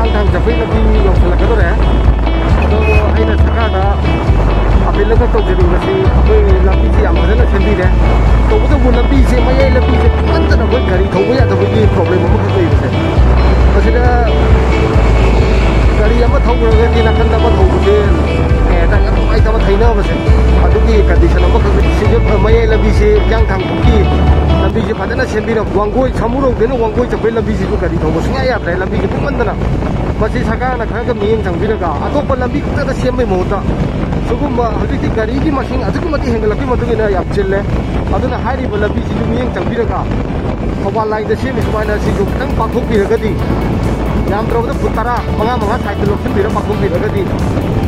ꯆꯥꯡꯊꯥꯡ ꯆꯠꯄꯩ ꯂꯝꯕꯤ ꯌꯧꯁꯤꯜꯂꯛꯀꯗꯧꯔꯦ ꯑꯗꯣ ꯑꯩꯅ ꯁꯔꯀꯥꯔꯗ ꯑꯄꯤꯜ ꯑꯃ ꯇꯧꯖꯅꯤꯡꯕꯁꯤ ꯑꯩꯈꯣꯏ ꯂꯝꯕꯤꯁꯤ ꯌꯥꯝ ꯐꯖꯅ ꯁꯦꯝꯕꯤꯔꯦ ꯇꯧꯕꯇꯕꯨ ꯂꯝꯕꯤꯁꯦ ꯃꯌꯥꯏ ꯂꯝꯕꯤꯁꯦ ꯄꯤꯛꯃꯟꯗꯅ ꯑꯩꯈꯣꯏ ꯒꯥꯔꯤ ꯊꯧꯕ ꯌꯥꯗꯕꯒꯤ ꯄ꯭ꯔꯣꯕ꯭ꯂꯦꯝ ꯑꯃꯈꯛ ꯂꯩꯕꯁꯦ ꯃꯁꯤꯗ ꯒꯥꯔꯤ ꯑꯃ ꯊꯧꯈ꯭ꯔꯒꯗꯤ ꯅꯥꯀꯟꯗ ꯑꯃ ꯊꯧꯕꯁꯦ ꯌꯥꯝ ꯅꯨꯡꯉꯥꯏꯇꯕ ꯊꯩꯅꯕꯁꯦ ꯑꯗꯨꯒꯤ ꯀꯟꯗꯤꯁꯟ ꯑꯃꯈꯛ ꯃꯌꯥꯏ ꯂꯝꯕꯤꯁꯦ ꯍꯤꯌꯥꯡꯊꯥꯡꯐꯥꯎꯒꯤ ꯂꯝꯕꯤꯁꯦ ꯐꯖꯅ ꯁꯦꯝꯕꯤꯔ ꯋꯥꯡꯒꯣꯏ ꯁꯃꯨꯔꯧꯗꯩꯅ ꯋꯥꯡꯒꯣꯏ ꯆꯠꯄꯩ ꯂꯝꯕꯤꯁꯤꯁꯨ ꯒꯥꯔꯤ ꯊꯧꯕ ꯁꯨꯡꯌꯥ ꯌꯥꯗ꯭ꯔꯦ ꯂꯝꯕꯤꯁꯦ ꯄꯤꯛꯃꯟꯗꯅ ꯃꯁꯤ ꯁꯔꯀꯥꯔꯅ ꯈꯔꯒ ꯃꯤꯠꯌꯦꯡ ꯆꯪꯕꯤꯔꯒ ꯑꯇꯣꯞꯄ ꯂꯝꯕꯤ ꯈꯛꯇꯗ ꯁꯦꯝꯕꯩ ꯃꯍꯨꯠꯇ ꯁꯤꯒꯨꯝꯕ ꯍꯧꯖꯤꯛꯇꯤ ꯒꯥꯔꯤꯒꯤ ꯃꯁꯤꯡ ꯑꯗꯨꯛꯀꯤ ꯃꯇꯤꯛ ꯍꯦꯟꯒꯠꯂꯛꯄꯒꯤ ꯃꯇꯨꯡ ꯏꯟꯅ ꯌꯥꯝ ꯆꯤꯜꯂꯦ ꯑꯗꯨꯅ ꯍꯥꯏꯔꯤꯕ ꯂꯝꯕꯤꯁꯤꯁꯨ ꯃꯤꯠꯌꯦꯡ ꯆꯪꯕꯤꯔꯒ ꯊꯧꯕꯥꯜ ꯂꯥꯏꯟꯗ ꯁꯦꯝꯃꯤ ꯁꯨꯃꯥꯏꯅ ꯁꯤꯁꯨ ꯈꯤꯇꯪ ꯄꯥꯛꯊꯣꯛꯄꯤꯔꯒꯗꯤ ꯌꯥꯝꯗ꯭ꯔꯕꯗ ꯐꯨꯠ 10 ꯃꯉꯥ ꯁꯥꯏꯗ ꯂꯧꯁꯤꯟꯕꯤꯔ ꯄꯥꯛꯊꯣꯛꯄꯤꯔꯒꯗꯤ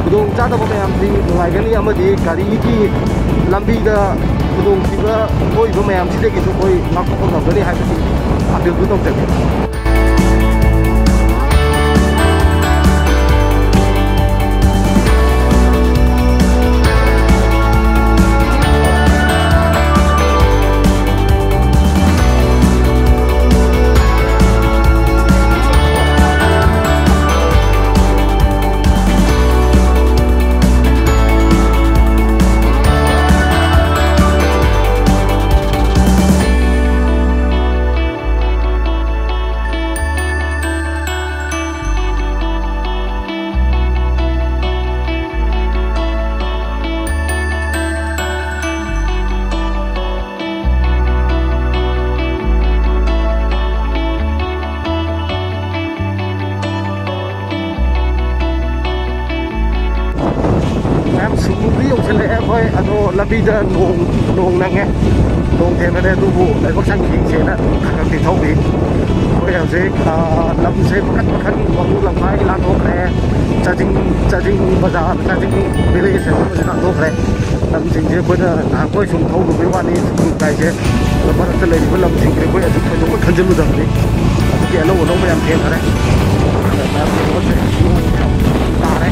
ꯈꯨꯗꯣꯡꯆꯥꯗꯕ ꯃꯌꯥꯝꯁꯤ ꯅꯨꯡꯉꯥꯏꯒꯅꯤ ꯑꯃꯗꯤ ꯒꯥꯔꯤꯒꯤ ꯂꯝꯕꯤꯗ ꯈꯨꯗꯣꯡꯊꯤꯕ ꯊꯣꯛꯏꯕ ꯃꯌꯥꯝꯁꯤꯗꯒꯤꯁꯨ ꯑꯩꯈꯣꯏ ꯉꯥꯛꯊꯣꯛꯄ ꯉꯝꯒꯅꯤ ꯍꯥꯏꯕꯁꯤ ꯑꯄꯤꯜꯗꯨ ꯇꯧꯖꯒꯦ ꯂꯝꯕꯤꯗ ꯅꯣꯡ ꯅꯪꯉꯦ ꯅꯣꯡ ꯊꯦꯡꯅꯔꯦ ꯑꯗꯨꯕꯨ ꯂꯩꯕꯥꯛ ꯁꯪꯒꯤꯁꯦꯅ ꯈꯔ ꯊꯧꯕꯤ ꯑꯩꯈꯣꯏ ꯍꯧꯖꯤꯛ ꯂꯝꯁꯦ ꯃꯈꯟ ꯋꯥꯡꯒꯨ ꯂꯝꯈꯥꯏ ꯂꯥꯟꯊꯣꯛꯈ꯭ꯔꯦ ꯆꯥꯖꯤꯡ ꯕꯖꯥꯔ ꯆꯥꯖꯤꯡ ꯚꯤꯂꯦꯖ ꯍꯥꯏꯕꯁꯤ ꯂꯥꯟꯊꯣꯛꯈ꯭ꯔꯦ ꯂꯝꯁꯤꯡꯁꯦ ꯑꯩꯈꯣꯏꯅ ꯅꯍꯥꯟꯈꯣꯏ ꯁꯨꯝ ꯊꯧꯔꯨꯕꯒꯤ ꯋꯥꯅꯤ ꯁꯨꯝꯀꯥꯏꯁꯦ ꯃꯔꯛꯇ ꯂꯩꯔꯤꯕ ꯂꯝꯁꯤꯡꯁꯦ ꯑꯩꯈꯣꯏ ꯑꯗꯨꯝ ꯊꯣꯏꯗꯣꯛꯅ ꯈꯟꯖꯤꯜꯂꯨꯗꯕꯅꯤ ꯑꯗꯨꯒꯤ ꯑꯅꯧꯕ ꯌꯥꯝ ꯊꯦꯡꯅꯔꯦ ꯇꯥꯔꯦ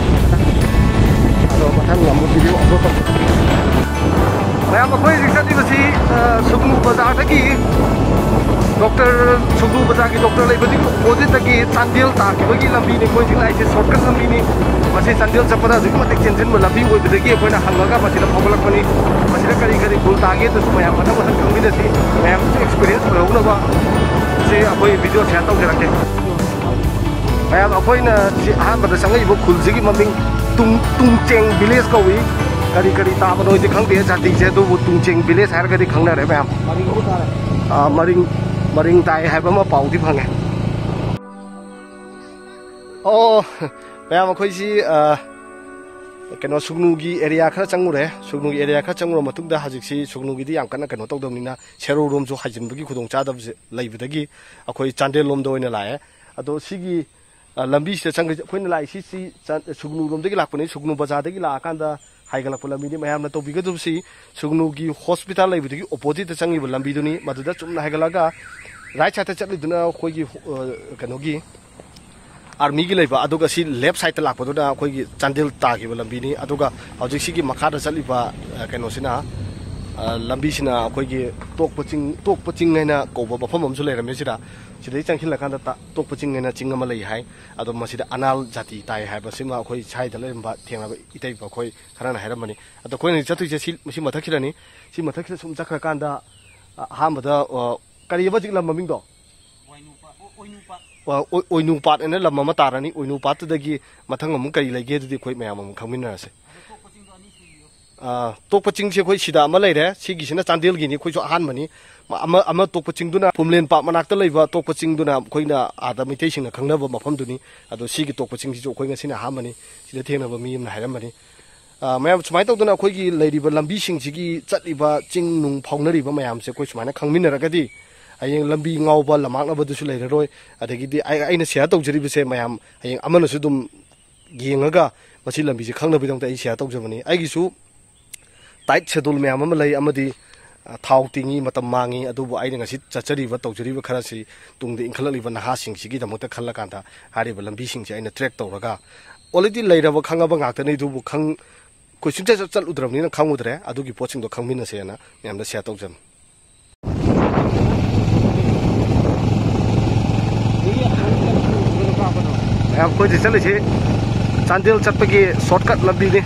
ꯑꯗꯣ ꯃꯊꯪ ꯑꯃꯨꯛ ꯚꯤꯗꯤꯑꯣ ꯑꯞꯂꯣꯗ ꯇꯧꯖꯒꯦ मैम अखोई चलीबसी सुगनु बाजार डॉक्टर सुगनु बाजार की डॉक्टर अपोजिट की चांदेल ताकी लंबी लाइसे शॉर्टकट लंबी चांदेल चपदा चेंजन लंबी होना हंगा फौगलपनी करी करी भूल तागे मैम मत मत खमीसी मैम एक्सपीरियंस होना से अखोई वीडियो शेयर तौजरके मैम अखोना अहमद चंगब खुल ममिंग तुंगचेंग विलेज कौई करी करी ताबनोदी खंगे जातीसे तुंगचेंग विलेज है खंगनरे मैम मरिंग ताई है पादी फंगे ओ मैम अखोसी कनो सुगनुगी एरिया खर चंगुरे सुगनुगी एरिया खर चंगुर मतुंगदा हजिक्सी सुगनुगी याम कन्ना कनो तौदमनिना सेरो रोम जो हाजिनबगी खुदोंग चादब लैबदगी अखोई चांदेल लोम दोइना लाए अदो सिगी लंबी से चंग अखोइना लाइसी सुगनु रोमदगी लाकपनि सुगनु बाजारदगी लाकांदा हाइगलप लंबी मैम तौबीगदबसी सुगनुगी हॉस्पिटल लैबदगी अपोजिट चंगिब लंबीदुनी मदुदा चुमना हाइगलागा राइट साइड चलिदुना अखोइगी कनोगी आर्मी की लेबा अदुगा सी लेफ्ट साइड लापदुना अखोइगी चांदेल तागिब लंबीनी अदुगा हौजिक्सिगी मखादा चलिबा कनोसिना लंबीसिना अखोइगी तोकपचिंग हैना कौबा मफम अमसु लेरमेसिदा सिदai चंखिलकांदा तोकपचिंग हैना चिंग अमा लई हाय अदो मसिदा अनाल जाति ताई हायबसिमा अखोइ साइड लेरमबा थेंगबा इतैबा अखोइ खराना हायरमनी अदो कोइनि चतुइसे सि मथखिरानी सि मथखिरा सुम चखरकांदा हामबदा करियबा जिगला ममिंगदो ओइनुपात एना लम्मा तारानी ओइनुपातदगी मथंग अमु करी लैगे दुदि खोइ मयाम अमु खंमिनरसे तोकपचिंग से खोइ सिदा अमा लैरे सिगिसिना चांदेल गिनी खोइसो अहानमनी अमा तोकपचिंग दुना पुमलेन पाप मनाक्ता लैबा तोकपचिंग दुना खोइना आदा मितेसिंग खंगनबा मफम दुनी अदो सिगी तोकपचिंग सिजो खोइ ngasina हामनी सिदा थेंगनबा मियम हायरमनी मैम सुमाय तौदना खोइगी लैरिबा लंबी सिंगसिगी चटलिबा चिंग नुंग फाउनरिबा मयाम से खोइ सुमायना खंगमिनरगदी हयें लंबी ngawba lamaknabadusु leiraroi adagidi aina share tawjribase mayam hayeng amanasu dum yengaga masi lambi se khangnabidongta ai share tawjabani aigisu tight schedule mayam ama lei amadi thau tingi matam mangi adubu aina ngasi chachariba tawjriba kharasi tungde inkhalaliba naha singsigi damota khallakanda hariba lambi singse aina track tawraga already leiraba khangaba ngaktani dubu khang koisungcha chal udramni na khangudre adugi poching do khangmina sena mayamda share tawjam ꯑꯩꯈꯣꯏ ꯆꯠꯂꯤꯁꯤ ꯆꯥꯟꯗꯦꯜ ꯆꯠꯄꯒꯤ ꯁꯣꯔꯠꯀꯠ ꯂꯝꯕꯤꯅꯤ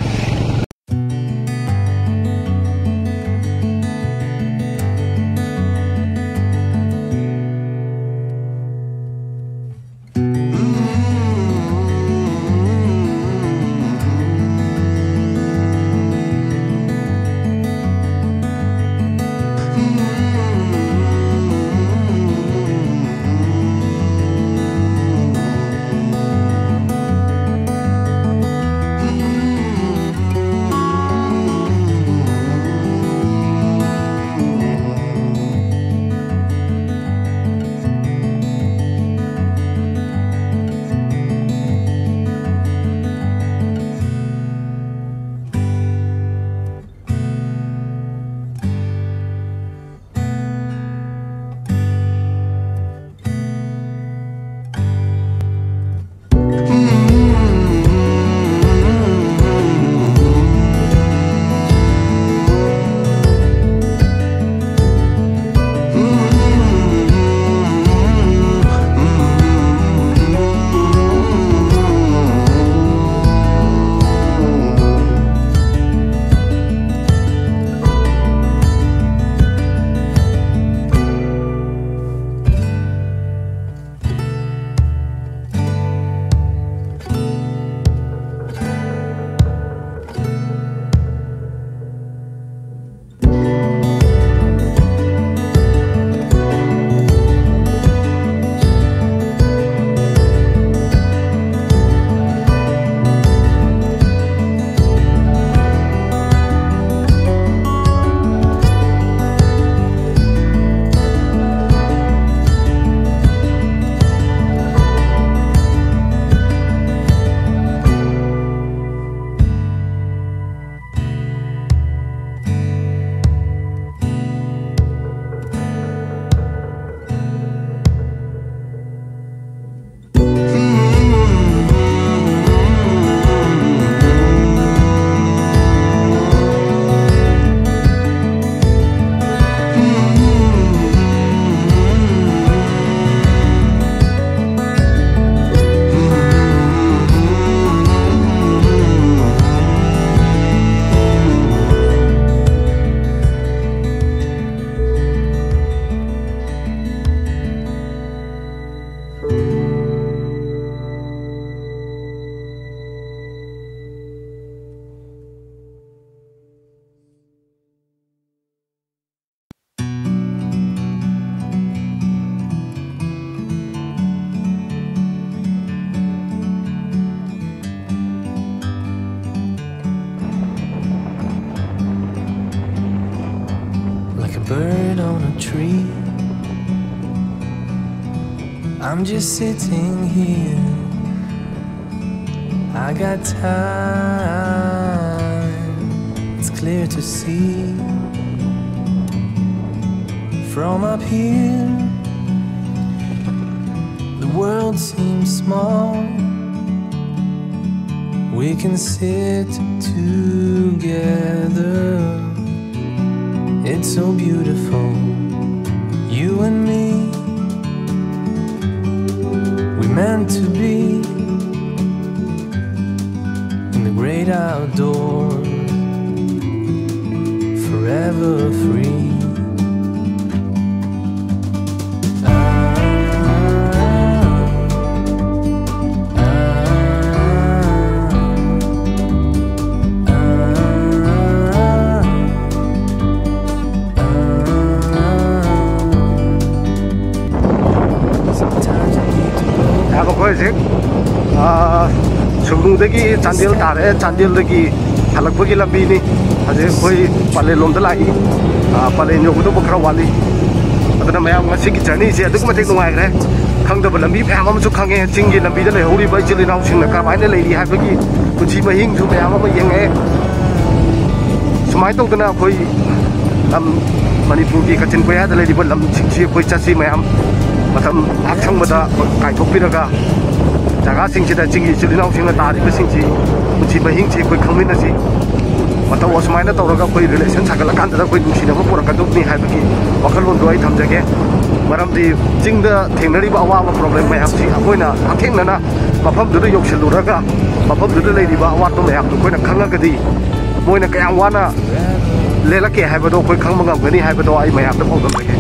Bird on a tree, I'm just sitting here. I got time, it's clear to see. From up here, the world seems small. We can sit together. It's so beautiful, you and me. We meant to be in the great outdoors, forever free. Sugnugdagi Chandel tare, Chandeldagi halakpagi lambi ni hajik koi Palen lomda lagi, Palen yogudo bakra wali. Adana mayam ngasih journey si aduk matik nungai kre. Khang da lambi mayam am su khange chingi lambi da lehuri bai chili nau sing na ka bai na leili hai bagi kunchi mahing su mayam am yenge. Sumai tong dana koi lam Manipur ki kachin koya da leili lam chingsi koi chasi mayam matam aksang bada kai thokpiraga jaga singchida chingi chilinaw singna tari basingchi kunchi mahingchi koi khangmin asi mata wasmaina tawraga koi relation sagala kanda koi nusina ma purakadukni haibagi wakalon do ai thamjage maramdi chingda thengnari ba awa problem mayam si akoina athengna ꯃꯐꯝꯗꯨꯗ ꯌꯧꯁꯤꯜꯂꯨꯔꯒ ꯃꯐꯝꯗꯨꯗ ꯂꯩꯔꯤꯕ ꯑꯋꯥꯠꯄ ꯃꯌꯥꯝꯗꯣ ꯑꯩꯈꯣꯏꯅ ꯈꯪꯉꯒꯗꯤ ꯃꯣꯏꯅ ꯀꯌꯥꯝ ꯋꯥꯅ ꯂꯦꯜꯂꯛꯀꯦ ꯍꯥꯏꯕꯗꯣ ꯑꯩꯈꯣꯏ ꯈꯪꯕ ꯉꯝꯒꯅꯤ ꯍꯥꯏꯕꯗꯣ ꯑꯩ ꯃꯌꯥꯝꯗ ꯄꯥꯎꯗꯝꯖꯒꯦ